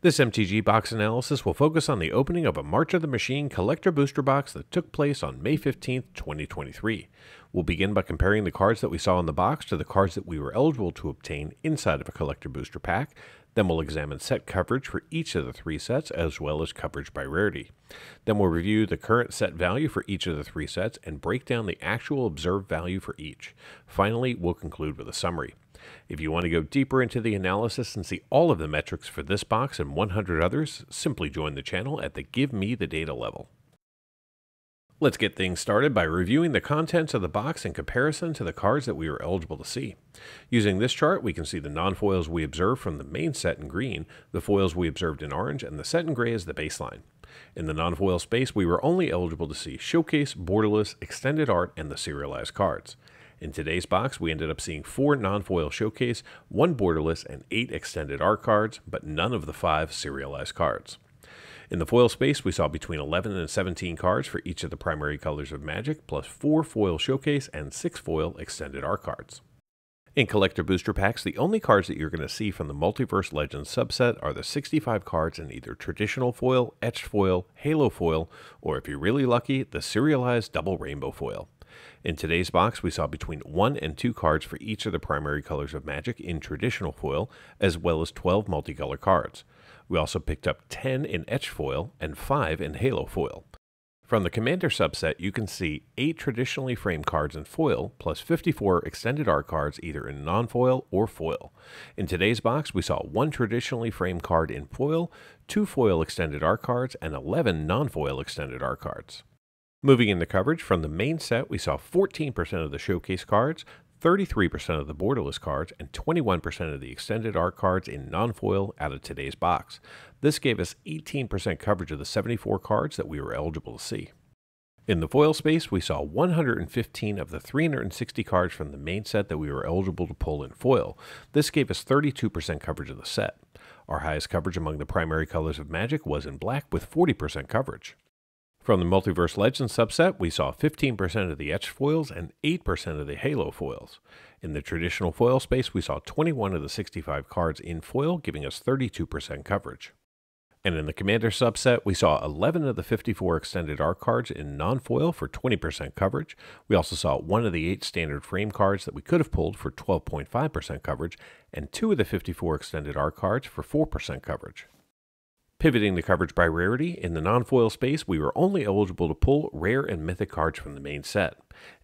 This MTG box analysis will focus on the opening of a March of the Machine collector booster box that took place on May 15th, 2023. We'll begin by comparing the cards that we saw in the box to the cards that we were eligible to obtain inside of a collector booster pack. Then we'll examine set coverage for each of the three sets as well as coverage by rarity. Then we'll review the current set value for each of the three sets and break down the actual observed value for each. Finally, we'll conclude with a summary. If you want to go deeper into the analysis and see all of the metrics for this box and 100 others, simply join the channel at the Give Me the Data level. Let's get things started by reviewing the contents of the box in comparison to the cards that we were eligible to see. Using this chart, we can see the non-foils we observed from the main set in green, the foils we observed in orange, and the set in gray as the baseline. In the non-foil space, we were only eligible to see showcase, borderless, extended art, and the serialized cards. In today's box, we ended up seeing 4 non-foil showcase, 1 borderless, and 8 extended art cards, but none of the 5 serialized cards. In the foil space, we saw between 11 and 17 cards for each of the primary colors of Magic, plus 4 foil showcase and 6 foil extended art cards. In collector booster packs, the only cards that you're going to see from the Multiverse Legends subset are the 65 cards in either traditional foil, etched foil, halo foil, or if you're really lucky, the serialized double rainbow foil. In today's box, we saw between 1 and 2 cards for each of the primary colors of Magic in traditional foil, as well as 12 multicolor cards. We also picked up 10 in etched foil and 5 in halo foil. From the Commander subset, you can see 8 traditionally framed cards in foil, plus 54 extended art cards either in non-foil or foil. In today's box, we saw 1 traditionally framed card in foil, 2 foil extended art cards, and 11 non-foil extended art cards. Moving into coverage, from the main set, we saw 14% of the showcase cards, 33% of the borderless cards, and 21% of the extended art cards in non-foil out of today's box. This gave us 18% coverage of the 74 cards that we were eligible to see. In the foil space, we saw 115 of the 360 cards from the main set that we were eligible to pull in foil. This gave us 32% coverage of the set. Our highest coverage among the primary colors of Magic was in black with 40% coverage. From the Multiverse Legends subset, we saw 15% of the etched foils and 8% of the halo foils. In the traditional foil space, we saw 21 of the 65 cards in foil, giving us 32% coverage. And in the Commander subset, we saw 11 of the 54 extended art cards in non-foil for 20% coverage. We also saw 1 of the 8 standard frame cards that we could have pulled for 12.5% coverage, and 2 of the 54 extended art cards for 4% coverage. Pivoting the coverage by rarity, in the non-foil space, we were only eligible to pull rare and mythic cards from the main set.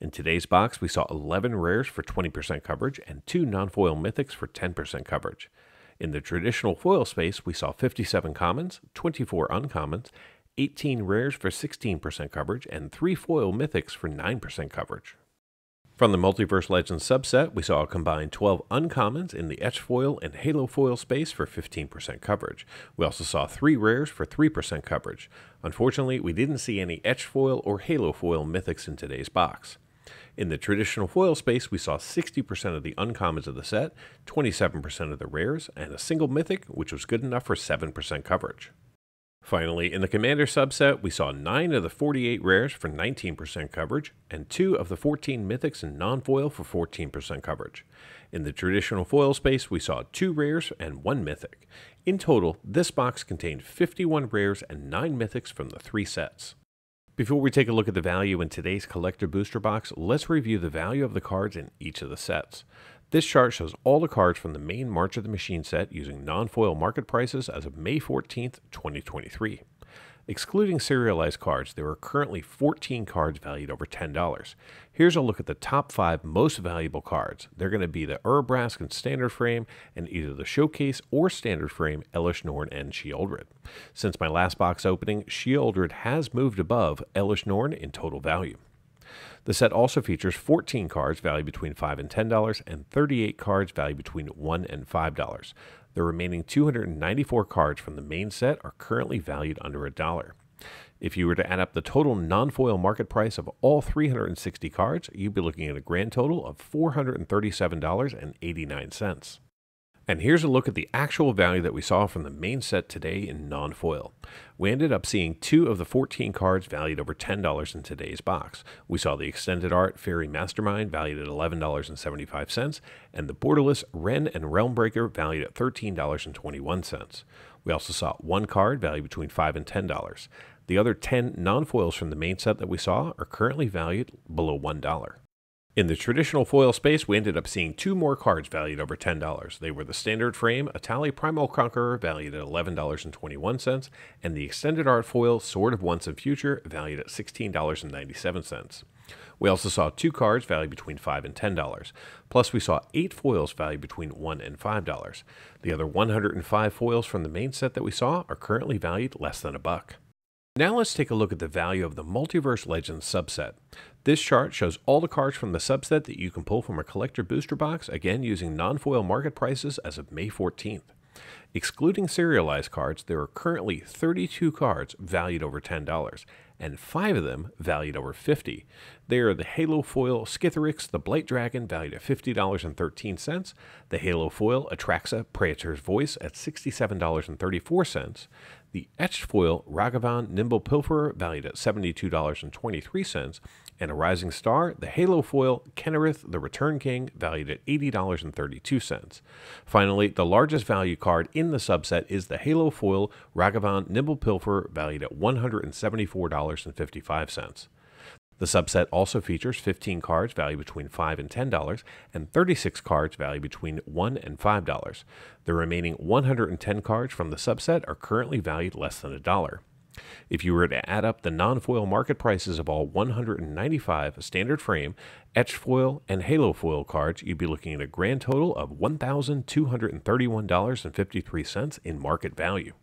In today's box, we saw 11 rares for 20% coverage and 2 non-foil mythics for 10% coverage. In the traditional foil space, we saw 57 commons, 24 uncommons, 18 rares for 16% coverage, and 3 foil mythics for 9% coverage. From the Multiverse Legends subset, we saw a combined 12 uncommons in the etched foil and halo foil space for 15% coverage. We also saw 3 rares for 3% coverage. Unfortunately, we didn't see any etched foil or halo foil mythics in today's box. In the traditional foil space, we saw 60% of the uncommons of the set, 27% of the rares, and a single mythic, which was good enough for 7% coverage. Finally, in the Commander subset, we saw 9 of the 48 rares for 19% coverage, and 2 of the 14 mythics in non-foil for 14% coverage. In the traditional foil space, we saw 2 rares and 1 mythic. In total, this box contained 51 rares and 9 mythics from the 3 sets. Before we take a look at the value in today's collector booster box, let's review the value of the cards in each of the sets. This chart shows all the cards from the main March of the Machine set using non-foil market prices as of May 14th, 2023. Excluding serialized cards, there are currently 14 cards valued over $10. Here's a look at the top 5 most valuable cards. They're going to be the Urabrask in Standard Frame and either the Showcase or Standard Frame Elish Norn and Sheoldred. Since my last box opening, Sheoldred has moved above Elish Norn in total value. The set also features 14 cards valued between $5 and $10 and 38 cards valued between $1 and $5. The remaining 294 cards from the main set are currently valued under $1. If you were to add up the total non-foil market price of all 360 cards, you'd be looking at a grand total of $437.89. And here's a look at the actual value that we saw from the main set today in non-foil. We ended up seeing 2 of the 14 cards valued over $10 in today's box. We saw the extended art Fairy Mastermind valued at $11.75, and the borderless Wrenn and Realmbreaker valued at $13.21. We also saw one card valued between $5 and $10. The other 10 non-foils from the main set that we saw are currently valued below $1. In the traditional foil space, we ended up seeing two more cards valued over $10. They were the standard frame Itali Primal Conqueror, valued at $11.21, and the extended art foil Sword of Once and Future, valued at $16.97. We also saw two cards valued between $5 and $10. Plus, we saw 8 foils valued between $1 and $5. The other 105 foils from the main set that we saw are currently valued less than $1. Now let's take a look at the value of the Multiverse Legends subset. This chart shows all the cards from the subset that you can pull from a collector booster box, again using non-foil market prices as of May 14th. Excluding serialized cards, there are currently 32 cards valued over $10, and 5 of them valued over $50. They are the Halo Foil Skithiryx, the Blight Dragon, valued at $50.13, the Halo Foil Atraxa Praetor's Voice at $67.34, the Etched Foil Ragavan Nimble Pilferer, valued at $72.23, and a Rising Star, the Halo Foil Kennerith the Return King, valued at $80.32. Finally, the largest value card in the subset is the Halo Foil Ragavan Nimble Pilferer, valued at $174.55. The subset also features 15 cards valued between $5 and $10 and 36 cards valued between $1 and $5. The remaining 110 cards from the subset are currently valued less than $1. If you were to add up the non-foil market prices of all 195 standard frame, etched foil, and halo foil cards, you'd be looking at a grand total of $1,231.53 in market value.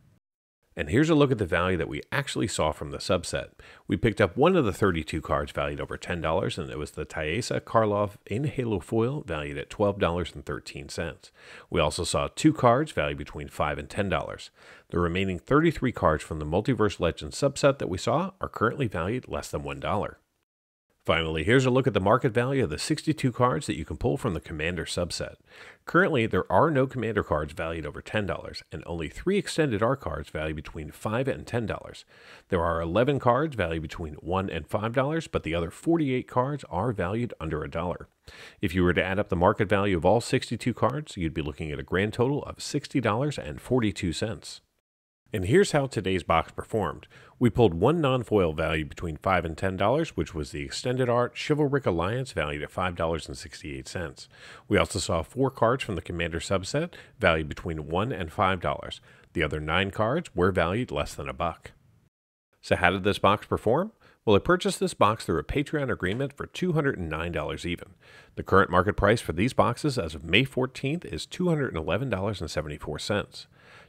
And here's a look at the value that we actually saw from the subset. We picked up one of the 32 cards valued over $10, and it was the Thaisa Karlov in Halo Foil, valued at $12.13. We also saw 2 cards valued between $5 and $10. The remaining 33 cards from the Multiverse Legends subset that we saw are currently valued less than $1. Finally, here's a look at the market value of the 62 cards that you can pull from the Commander subset. Currently, there are no Commander cards valued over $10, and only 3 extended art cards valued between $5 and $10. There are 11 cards valued between $1 and $5, but the other 48 cards are valued under $1. If you were to add up the market value of all 62 cards, you'd be looking at a grand total of $60.42. And here's how today's box performed. We pulled one non-foil valued between $5 and $10, which was the Extended Art Chivalric Alliance, valued at $5.68. We also saw 4 cards from the Commander subset, valued between $1 and $5. The other 9 cards were valued less than $1. So how did this box perform? Well, I purchased this box through a Patreon agreement for $209 even. The current market price for these boxes as of May 14th is $211.74.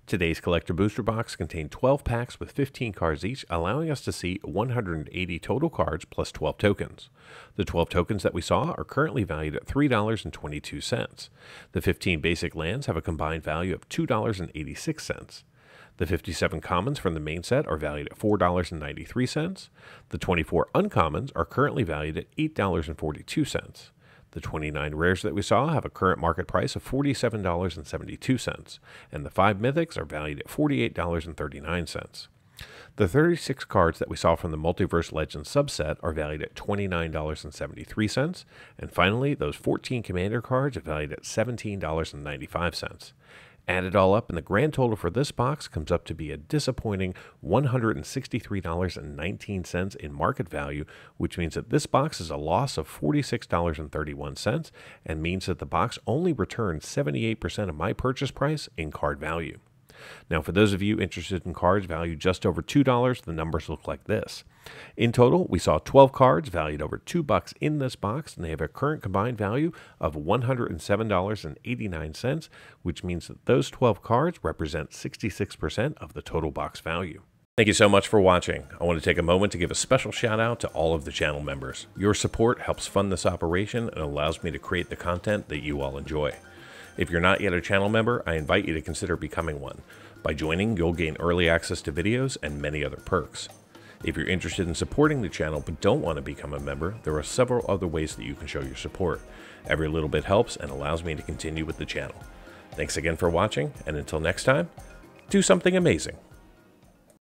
Today's collector booster box contained 12 packs with 15 cards each, allowing us to see 180 total cards plus 12 tokens. The 12 tokens that we saw are currently valued at $3.22. The 15 basic lands have a combined value of $2.86. The 57 commons from the main set are valued at $4.93. The 24 uncommons are currently valued at $8.42. The 29 rares that we saw have a current market price of $47.72, and the 5 mythics are valued at $48.39. The 36 cards that we saw from the Multiverse Legends subset are valued at $29.73, and finally, those 14 Commander cards are valued at $17.95. Add it all up, and the grand total for this box comes up to be a disappointing $163.19 in market value, which means that this box is a loss of $46.31 and means that the box only returned 78% of my purchase price in card value. Now, for those of you interested in cards valued just over $2, the numbers look like this. In total, we saw 12 cards valued over $2 in this box, and they have a current combined value of $107.89, which means that those 12 cards represent 66% of the total box value. Thank you so much for watching. I want to take a moment to give a special shout out to all of the channel members. Your support helps fund this operation and allows me to create the content that you all enjoy. If you're not yet a channel member, I invite you to consider becoming one. By joining, you'll gain early access to videos and many other perks. If you're interested in supporting the channel but don't want to become a member, there are several other ways that you can show your support. Every little bit helps and allows me to continue with the channel. Thanks again for watching, and until next time, do something amazing.